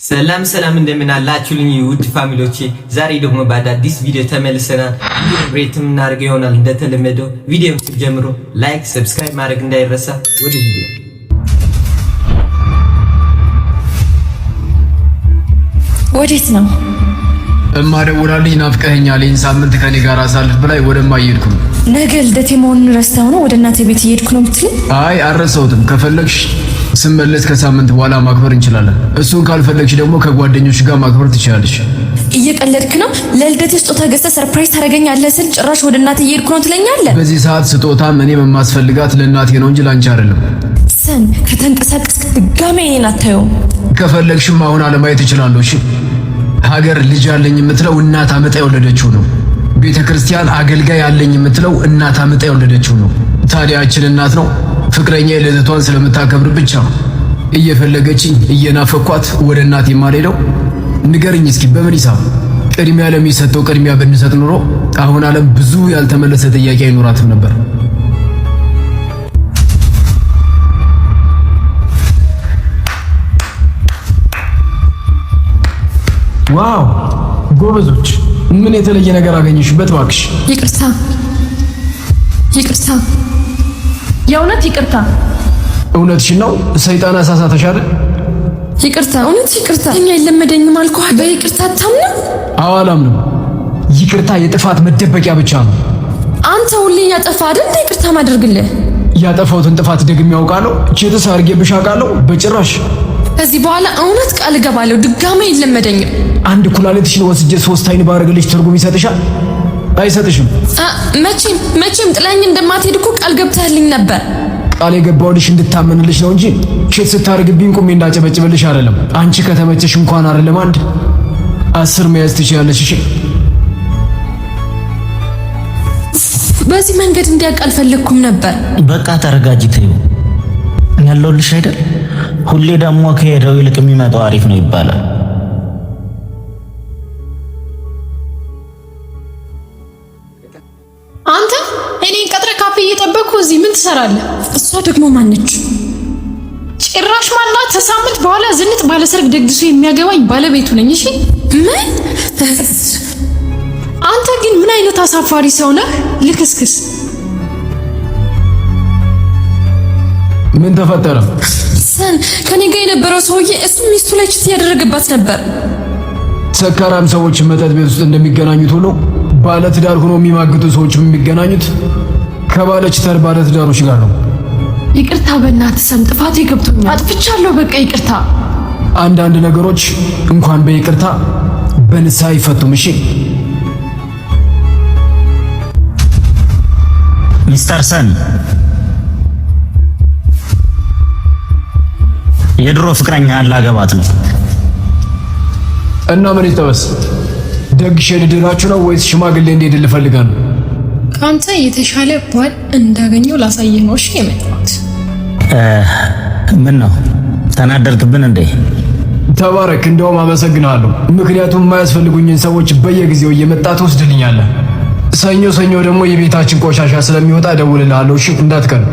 ሰላም ሰላም እንደምን አላችሁልኝ ውድ ፋሚሊዎቼ፣ ዛሬ ደግሞ በአዲስ ቪዲዮ ተመልሰናል። ሬት የምናደርገው ይሆናል እንደተለመደው። ቪዲዮውን ስትጀምሩ ላይክ፣ ሰብስክራይብ ማድረግ እንዳይረሳ። ወደ ቪዲዮ ወዴት ነው? እማደውላልኝ ናፍቀኸኛል፣ ይህን ሳምንት ከኔ ጋር አሳልፍ ብላይ ወደማይሄድኩ ነው። ነገ ልደቴ መሆኑን ረስተው ነው ወደ እናቴ ቤት እየሄድኩ ነው የምትለኝ? አይ አልረሳሁትም። ከፈለግሽ ስመለስ ከሳምንት በኋላ ማክበር እንችላለን። እሱን ካልፈለግሽ ደግሞ ከጓደኞች ጋር ማክበር ትችላለሽ። እየቀለድክ ነው? ለልደቴ ስጦታ ገዝተህ ሰርፕራይዝ ታደርገኛለህ ስል ጭራሽ ወደ እናቴ እየሄድኩ ነው ትለኛለህ? በዚህ ሰዓት ስጦታም እኔ የማስፈልጋት ለእናቴ ነው እንጂ ላንቺ አይደለም። ሰን ከተንቀሳቀስክ ድጋሜ እኔን አታየውም። ከፈለግሽም አሁን አለማየት እችላለሁ። እሺ ሀገር ልጅ አለኝ የምትለው እናት አመጣ የወለደችው ነው። ቤተ ክርስቲያን አገልጋይ አለኝ የምትለው እናት አመጣ የወለደችው ነው። ታዲያችን እናት ነው ፍቅረኛ ልደቷን ስለምታከብር ብቻ እየፈለገችኝ እየናፈኳት ወደ እናት የማልሄደው? ንገርኝ እስኪ በምን ሂሳብ? ቅድሚያ ለሚሰጠው ቅድሚያ ብንሰጥ ኑሮ አሁን ዓለም ብዙ ያልተመለሰ ጥያቄ አይኖራትም ነበር። ዋው ጎበዞች! ምን የተለየ ነገር አገኘሽበት? እባክሽ ይቅርታ፣ የእውነት ይቅርታ። እውነትሽን ነው? ሰይጣን አሳሳተሽ አይደል? ይቅርታ፣ እውነት ይቅርታ። እኛ የለመደኝም አልኩህ። በይቅርታ አታምንም? አዎ አላምንም። ይቅርታ የጥፋት መደበቂያ ብቻ ነው። አንተ ሁሌ ያጠፋ አይደል ይቅርታ ማድረግልህ? ያጠፋሁትን ጥፋት ደግሜ ያውቃለሁ? ቼትስ አድርጌብሽ አውቃለሁ? በጭራሽ። ከዚህ በኋላ እውነት ቃል እገባለሁ ድጋሜ የለመደኝም። አንድ ኩላሊትሽን ወስጄ 3 አይን ባረግልሽ ትርጉም ይሰጥሻል? አይሰጥሽም። መቼም ጥላኝ እንደማትሄድ እኮ ቃል ገብተህልኝ ነበር። ቃል የገባሁልሽ እንድታመንልሽ ነው እንጂ ቼት ስታርግብኝ ቁሜ እንዳጨበጭብልሽ አይደለም። አንቺ ከተመቸሽ እንኳን አይደለም 10 መያዝ ትችያለሽ። እሺ በዚህ መንገድ እንዲያውቅ አልፈለኩም ነበር። በቃ ተረጋጊ፣ ተይው። ያለውልሽ አይደል? ሁሌ ደግሞ ከሄደው ይልቅ የሚመጣው አሪፍ ነው ይባላል። አንተ እኔን ቀጥረህ ካፌ እየጠበቅኩ እዚህ ምን ትሰራለህ? እሷ ደግሞ ማነች? ጭራሽ ማናት? ከሳምንት በኋላ ዝንጥ ባለሰርግ ደግሶ የሚያገባኝ ባለቤቱ ነኝ። እሺ ምን? አንተ ግን ምን አይነት አሳፋሪ ሰው ነህ? ልክስክስ። ምን ተፈጠረ? ሰን ከኔ ጋር የነበረው ሰውዬ እሱ ሚስቱ ላይ ችት ያደረገባት ነበር። ሰካራም ሰዎች መጠጥ ቤት ውስጥ እንደሚገናኙት ሁሉ ባለ ትዳር ሆኖ የሚማግጡ ሰዎች የሚገናኙት ከባለችተር ባለ ትዳሮች ጋር ነው። ይቅርታ በእናትህ ሰም፣ ጥፋቴ ገብቶኛል። አጥፍቻለሁ፣ በቃ ይቅርታ። አንዳንድ ነገሮች እንኳን በይቅርታ በንስሐ አይፈቱም። እሺ ሚስተር ሰን፣ የድሮ ፍቅረኛህን ላገባት ነው እና ምን ይጠበስ? ደግሼ ልድራችሁ ነው ወይስ ሽማግሌ እንዲሄድ ፈልጋለሁ? ካንተ የተሻለ ባል እንዳገኘው ላሳየህ ነው። እሺ የመጣሁት። ምን ነው ተናደርክብን እንዴ? ተባረክ። እንደውም አመሰግናለሁ። ምክንያቱም የማያስፈልጉኝን ሰዎች በየጊዜው እየመጣ ትወስድልኛለህ። ሰኞ ደግሞ የቤታችን ቆሻሻ ስለሚወጣ እደውልልሃለሁ። እሺ እንዳትቀር።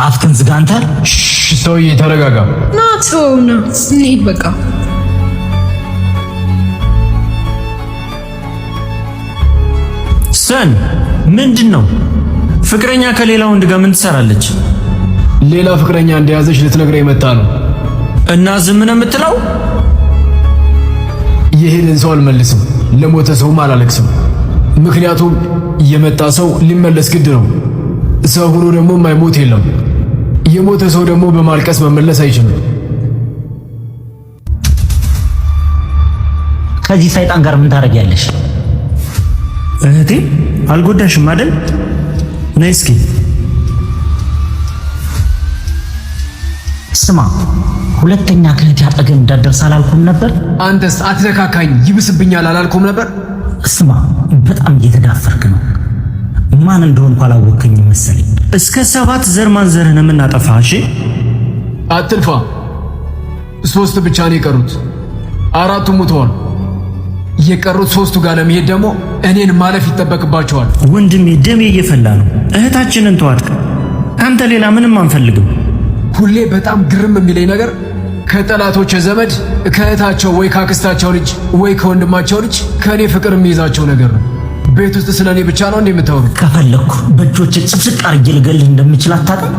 አፍክን ዝጋ አንተ። ሰውዬ ተረጋጋ። ና እንሂድ በቃ። ሰን ምንድን ነው? ፍቅረኛ ከሌላ ወንድ ጋር ምን ትሰራለች? ሌላ ፍቅረኛ እንደያዘች ልትነግረኝ መጣ ነው። እና ዝም ነው የምትለው? የሄደን ሰው አልመልስም፣ ለሞተ ሰውም አላለቅስም። ምክንያቱም የመጣ ሰው ሊመለስ ግድ ነው። ሰው ሆኖ ደግሞ የማይሞት የለም። የሞተ ሰው ደግሞ በማልቀስ መመለስ አይችልም። ከዚህ ሰይጣን ጋር ምን ታረጊያለሽ? እህቴ አልጎዳሽም አይደል? ነይ እስኪ። ስማ፣ ሁለተኛ ከእህቴ አጠገብ እንዳትደርስ አላልኩም ነበር? አንተስ አትነካካኝ ይብስብኛል አላልኩም ነበር? ስማ፣ በጣም እየተዳፈርክ ነው። ማን እንደሆንኩ አላወቅኝም መሰለኝ። እስከ 7 ዘር ማንዘርህን የምናጠፋ። እሺ አትልፋ። 3 ብቻ ነው የቀሩት፣ 4ቱ ሙተዋል። የቀሩት 3ቱ ጋር ለመሄድ ደግሞ እኔን ማለፍ ይጠበቅባቸዋል። ወንድሜ ደሜ እየፈላ ነው። እህታችንን ተዋት። አንተ ሌላ ምንም አንፈልግም። ሁሌ በጣም ግርም የሚለኝ ነገር ከጠላቶች ዘመድ ከእህታቸው ወይ ካክስታቸው ልጅ ወይ ከወንድማቸው ልጅ ከኔ ፍቅር የሚይዛቸው ነገር ነው። ቤት ውስጥ ስለኔ ብቻ ነው እንደምታወሩ? ከፈለኩ በእጆቼ ጭፍልቅ አድርጌ ልገልህ እንደምችል አታውቅም?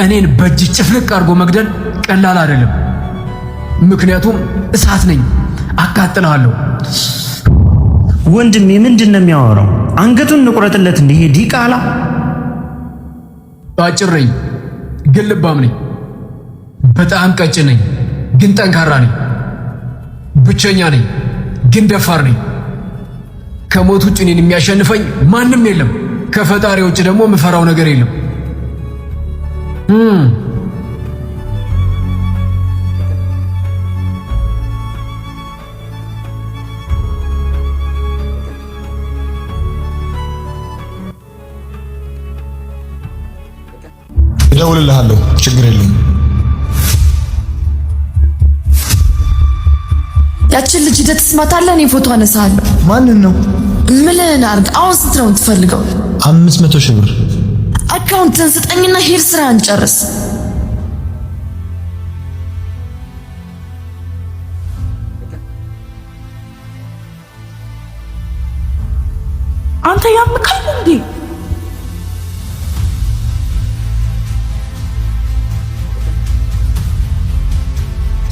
እኔን በእጅ ጭፍልቅ አድርጎ መግደል ቀላል አይደለም። ምክንያቱም እሳት ነኝ፣ አቃጥልሃለሁ። ወንድሜ ምንድን ነው የሚያወራው? አንገቱን እንቁረጥለት እንደ ይሄ ዲቃላ። አጭር ነኝ ግን ልባም ነኝ። በጣም ቀጭን ነኝ ግን ጠንካራ ነኝ። ብቸኛ ነኝ ግን ደፋር ነኝ። ከሞት ውጭ እኔን የሚያሸንፈኝ ማንም የለም። ከፈጣሪ ውጭ ደግሞ የምፈራው ነገር የለም። እደውልልሃለሁ፣ ችግር የለም። ያችን ልጅ ሂደህ ትስማታለህ፣ እኔ ፎቶ አነሳለሁ። ማንን ነው? ምልህን አድርግ። አሁን ስንት ነው የምትፈልገው? 500 ሺህ ብር። አካውንትን ስጠኝና ሄድ ስራ እንጨርስ። አንተ ያምካል እንዴ?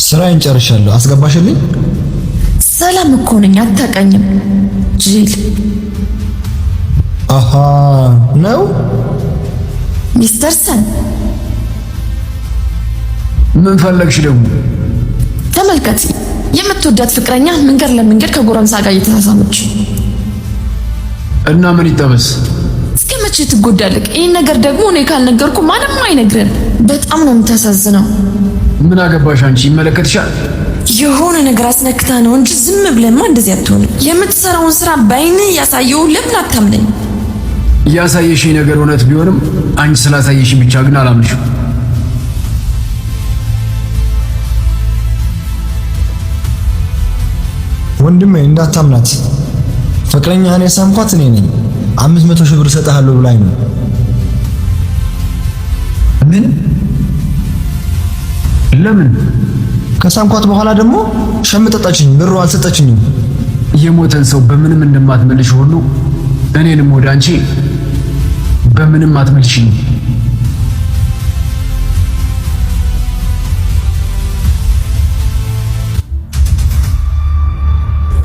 ስራዬን ጨርሻለሁ። አስገባሽልኝ? ሰላም እኮ ነኝ፣ አታውቀኝም ጅል። አሃ ነው ሚስተር ሰን። ምን ፈለግሽ ደግሞ? ተመልከት፣ የምትወዳት ፍቅረኛ መንገድ ለመንገድ ከጎረምሳ ጋር እየተሳሳመች እና ምን ይጠበስ? እስከ መቼ ትጎዳለህ? ይህን ነገር ደግሞ እኔ ካልነገርኩ ማንም አይነግረን። በጣም ነው የምታሳዝነው። ምን አገባሽ አንቺ? ይመለከትሻል። የሆነ ነገር አስነክታ ነው እንጂ ዝም ብለማ እንደዚህ አትሆንም። የምትሰራውን ስራ በአይንህ ያሳየው ለምን አታምነኝ? ያሳየሽኝ ነገር እውነት ቢሆንም አንቺ ስላሳየሽኝ ብቻ ግን አላምንሽም። ወንድሜ እንዳታምናት። ፍቅረኛህን የሳምኳት እኔ ነኝ። 500 ሺህ ብር እሰጥሃለሁ ብላኝ ነው። ምን? ለምን? ከሳምኳት በኋላ ደግሞ ሸምጠጣችኝ፣ ብሩ አልሰጠችኝም። የሞተን ሰው በምንም እንደማትመልሽ ሁሉ እኔንም ወደ አንቺ በምንም አትመልሽኝ።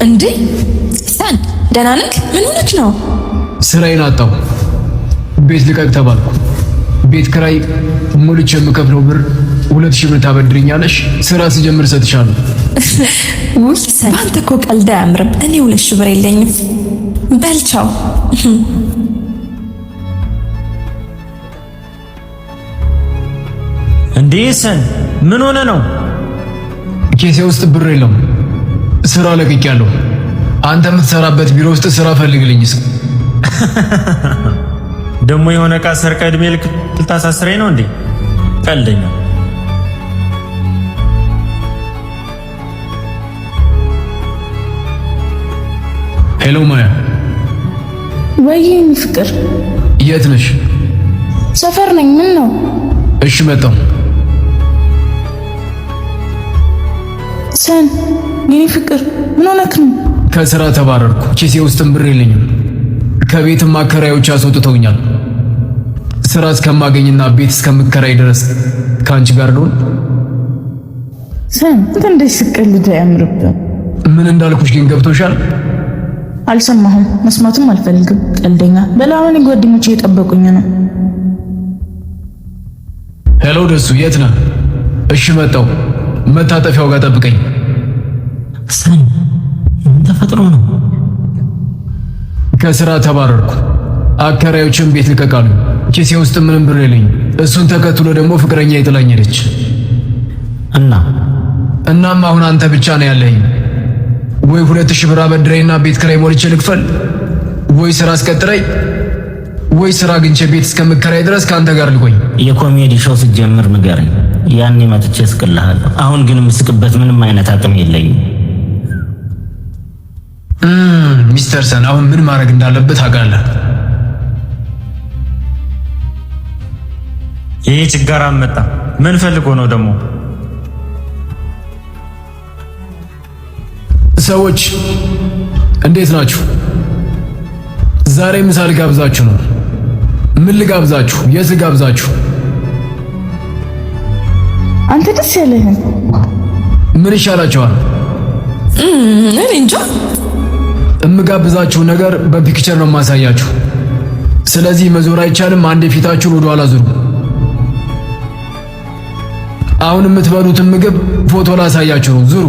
እንዴ ሰን፣ ደህና ነህ? ምን ሆነህ ነው? ስራዬን አጣሁ። ቤት ልቀቅ ተባልኩ። ቤት ክራይ ሞልቼ የምከፍለው ብር 2000 ብር ታበድርኛለሽ? ስራ ስጀምር እሰጥሻለሁ። ውይ ሰን፣ አንተ እኮ ቀልድ አያምርም። እኔ 2000 ብር የለኝም። በል ቻው። እንዴ ሰን ምን ሆነ ነው? ኬሴ ውስጥ ብር የለም። ስራ ለቅቄያለሁ። አንተ የምትሰራበት ቢሮ ውስጥ ስራ ፈልግልኝ። ደሞ የሆነ ዕቃ ሰርቀህ ዕድሜ ልክ ልታሳስረኝ ነው እንዴ? ቀልደኛ። ሄሎ ማያ። ወይኔ ፍቅር፣ የት ነሽ? ሰፈር ነኝ። ምን ነው? እሺ መጣሁ። ሰን፣ የኔ ፍቅር ምን ሆነክ ነው? ከስራ ተባረርኩ። ኪሴ ውስጥም ብር የለኝም። ከቤትም አከራዮች አስወጥተውኛል። ስራ እስከማገኝና ቤት እስከምከራይ ድረስ ከአንቺ ጋር ነው። ሰን፣ አንተ እንደዚህ ስትቀልድ አያምርብህም። ምን እንዳልኩሽ ግን ገብቶሻል? አልሰማሁም፣ መስማትም አልፈልግም። ቀልደኛ። በላውን ጓደኞቼ እየጠበቁኝ ነው። ሄሎ ደሱ፣ የት ነህ? እሺ መጣሁ። መታጠፊያው ጋር ጠብቀኝ። ሰን ምን ተፈጥሮ ነው? ከስራ ተባረርኩ። አከራዮችን ቤት ልቀቃሉ። ኪሴ ውስጥ ምንም ብር የለኝም። እሱን ተከትሎ ደግሞ ፍቅረኛ ይጥላኝ ሄደች። እናም አሁን አንተ ብቻ ነው ያለኝ። ወይ 2000 ብር አበድረኝና ቤት ክራይ ሞልቼ ልክፈል፣ ወይ ስራ አስቀጥረኝ፣ ወይ ስራ አግኝቼ ቤት እስከምከራይ ድረስ ከአንተ ጋር ልቆይ። የኮሜዲ ሾው ስትጀምር ንገረኝ፣ ያኔ መጥቼ እስቅልሃለሁ። አሁን ግን የምስቅበት ምንም አይነት አቅም የለኝም። ሚስተር ሰን፣ አሁን ምን ማድረግ እንዳለበት አውቃለሁ። ይሄ ችጋር አመጣ። ምን ፈልጎ ነው ደግሞ? ሰዎች እንዴት ናችሁ? ዛሬ ምሳ ልጋብዛችሁ ነው። ምን ልጋብዛችሁ? የት ልጋብዛችሁ? አንተ ደስ ያለህን። ምን ይሻላችኋል? እኔ እንጃ። እምጋብዛችሁ ነገር በፒክቸር ነው የማሳያችሁ። ስለዚህ መዞር አይቻልም። አንድ ፊታችሁን ወደ ኋላ ዙሩ። አሁን የምትበሉትን ምግብ ፎቶ ላሳያችሁ ነው። ዙሩ።